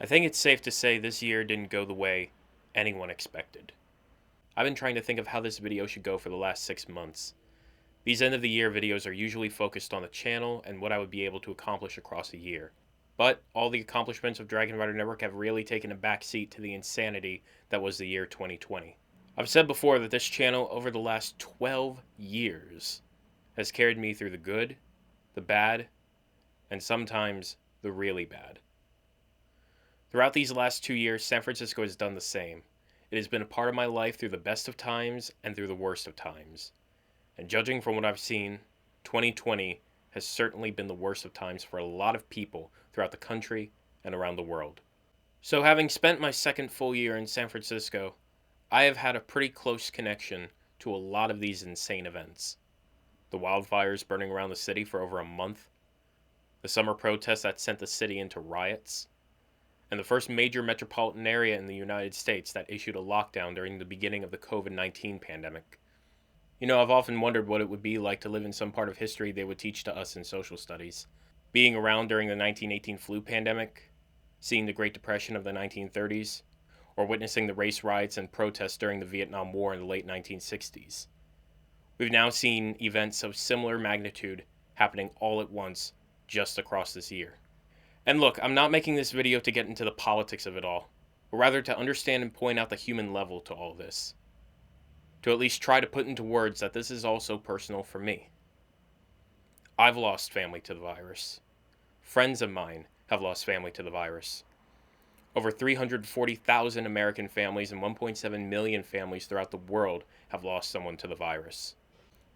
I think it's safe to say this year didn't go the way anyone expected. I've been trying to think of how this video should go for the last 6 months. These end of the year videos are usually focused on the channel and what I would be able to accomplish across a year. But all the accomplishments of Dragon Rider Network have really taken a back seat to the insanity that was the year 2020. I've said before that this channel over the last 12 years has carried me through the good, the bad, and sometimes the really bad. Throughout these last 2 years, San Francisco has done the same. It has been a part of my life through the best of times and through the worst of times. And judging from what I've seen, 2020 has certainly been the worst of times for a lot of people throughout the country and around the world. So having spent my second full year in San Francisco, I have had a pretty close connection to a lot of these insane events. The wildfires burning around the city for over a month, the summer protests that sent the city into riots, and the first major metropolitan area in the United States that issued a lockdown during the beginning of the COVID-19 pandemic. I've often wondered what it would be like to live in some part of history they would teach to us in social studies. Being around during the 1918 flu pandemic, seeing the Great Depression of the 1930s, or witnessing the race riots and protests during the Vietnam War in the late 1960s. We've now seen events of similar magnitude happening all at once just across this year. And look, I'm not making this video to get into the politics of it all, but rather to understand and point out the human level to all this. To at least try to put into words that this is also personal for me. I've lost family to the virus. Friends of mine have lost family to the virus. Over 340,000 American families and 1.7 million families throughout the world have lost someone to the virus.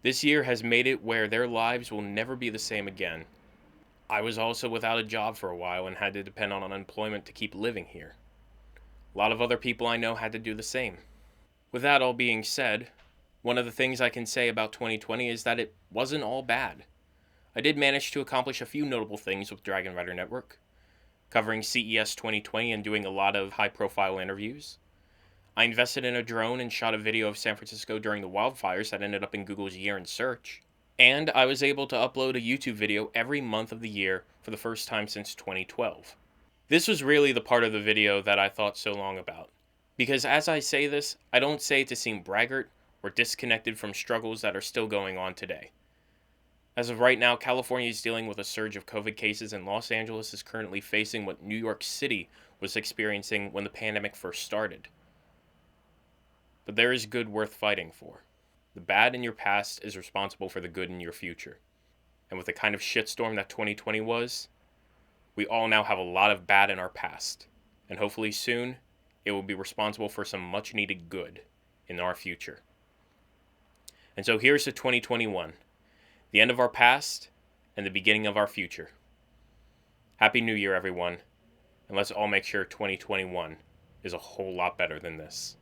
This year has made it where their lives will never be the same again. I was also without a job for a while and had to depend on unemployment to keep living here. A lot of other people I know had to do the same. With that all being said, one of the things I can say about 2020 is that it wasn't all bad. I did manage to accomplish a few notable things with Dragon Rider Network, covering CES 2020 and doing a lot of high-profile interviews. I invested in a drone and shot a video of San Francisco during the wildfires that ended up in Google's Year in Search. And I was able to upload a YouTube video every month of the year for the first time since 2012. This was really the part of the video that I thought so long about. Because as I say this, I don't say it to seem braggart or disconnected from struggles that are still going on today. As of right now, California is dealing with a surge of COVID cases and Los Angeles is currently facing what New York City was experiencing when the pandemic first started. But there is good worth fighting for. The bad in your past is responsible for the good in your future. And with the kind of shitstorm that 2020 was, we all now have a lot of bad in our past. And hopefully soon, it will be responsible for some much needed good in our future. And so here's to 2021, the end of our past and the beginning of our future. Happy New Year, everyone, and let's all make sure 2021 is a whole lot better than this.